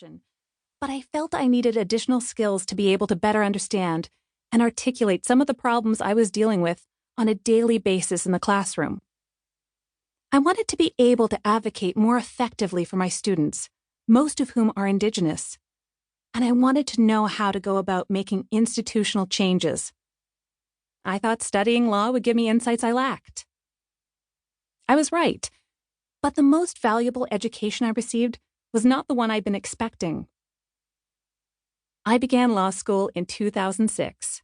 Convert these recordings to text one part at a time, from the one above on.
profession, but I felt I needed additional skills to be able to better understand and articulate some of the problems I was dealing with on a daily basis in the classroom. I wanted to be able to advocate more effectively for my students, most of whom are Indigenous, and I wanted to know how to go about making institutional changes. I thought studying law would give me insights I lacked. I was right, but the most valuable education I received was not the one I'd been expecting. I began law school in 2006.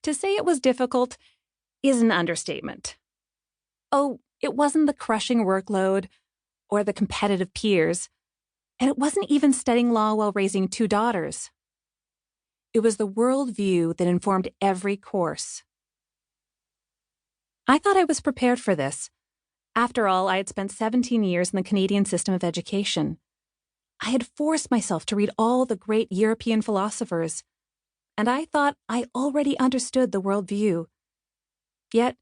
To say it was difficult is an understatement. Oh, it wasn't the crushing workload or the competitive peers, and it wasn't even studying law while raising 2 daughters. It was the worldview that informed every course. I thought I was prepared for this. After all, I had spent 17 years in the Canadian system of education. I had forced myself to read all the great European philosophers, and I thought I already understood the worldview. Yet,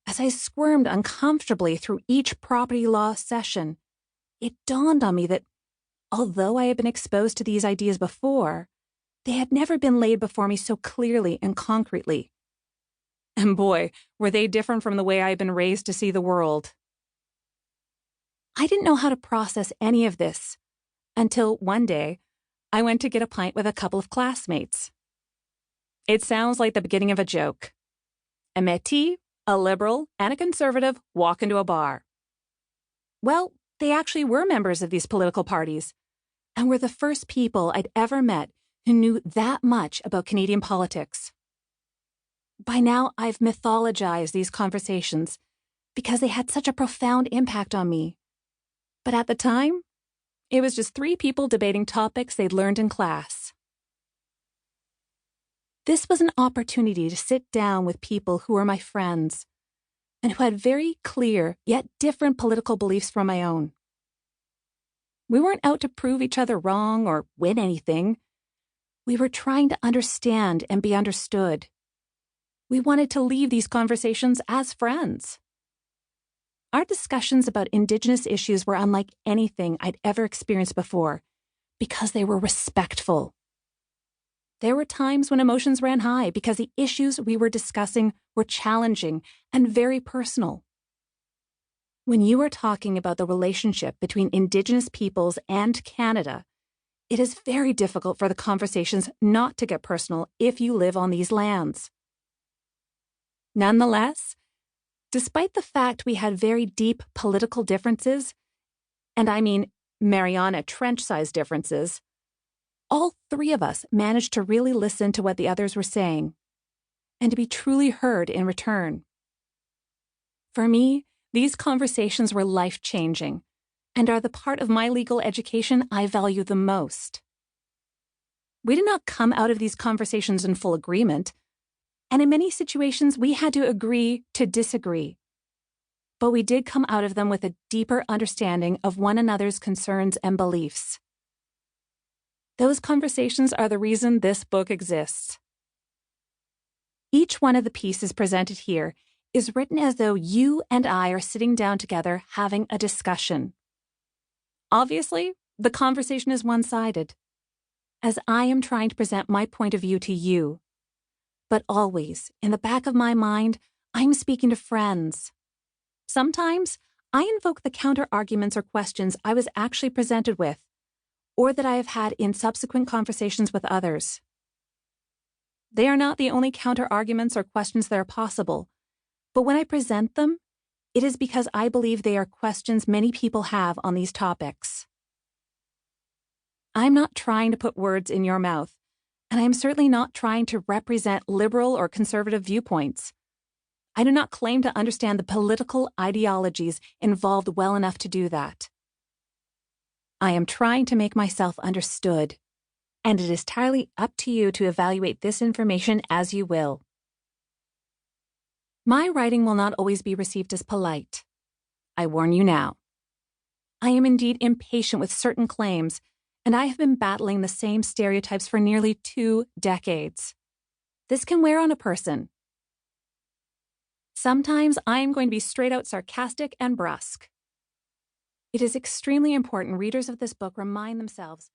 as I squirmed uncomfortably through each property law session, it dawned on me that, although I had been exposed to these ideas before, they had never been laid before me so clearly and concretely. And boy, were they different from the way I had been raised to see the world. I didn't know how to process any of this until one day I went to get a pint with a couple of classmates. It sounds like the beginning of a joke. A Métis, a liberal, and a conservative walk into a bar. Well, they actually were members of these political parties and were the first people I'd ever met who knew that much about Canadian politics. By now, I've mythologized these conversations because they had such a profound impact on me. But at the time, it was just 3 people debating topics they'd learned in class. This was an opportunity to sit down with people who were my friends and who had very clear yet different political beliefs from my own. We weren't out to prove each other wrong or win anything. We were trying to understand and be understood. We wanted to leave these conversations as friends. Our discussions about Indigenous issues were unlike anything I'd ever experienced before because they were respectful. There were times when emotions ran high because the issues we were discussing were challenging and very personal. When you are talking about the relationship between Indigenous peoples and Canada, it is very difficult for the conversations not to get personal if you live on these lands. Nonetheless, despite the fact we had very deep political differences, and I mean Mariana Trench-sized differences, all 3 of us managed to really listen to what the others were saying, and to be truly heard in return. For me, these conversations were life-changing, and are the part of my legal education I value the most. We did not come out of these conversations in full agreement, and in many situations we had to agree to disagree. But we did come out of them with a deeper understanding of one another's concerns and beliefs. Those conversations are the reason this book exists. Each one of the pieces presented here is written as though you and I are sitting down together having a discussion. Obviously, the conversation is one-sided, as I am trying to present my point of view to you. But always, in the back of my mind, I'm speaking to friends. Sometimes, I invoke the counter-arguments or questions I was actually presented with, or that I have had in subsequent conversations with others. They are not the only counter-arguments or questions that are possible, but when I present them, it is because I believe they are questions many people have on these topics. I'm not trying to put words in your mouth, and I am certainly not trying to represent liberal or conservative viewpoints. I do not claim to understand the political ideologies involved well enough to do that. I am trying to make myself understood, and it is entirely up to you to evaluate this information as you will. My writing will not always be received as polite. I warn you now. I am indeed impatient with certain claims, and I have been battling the same stereotypes for nearly 2 decades. This can wear on a person. Sometimes I am going to be straight out sarcastic and brusque. It is extremely important readers of this book remind themselves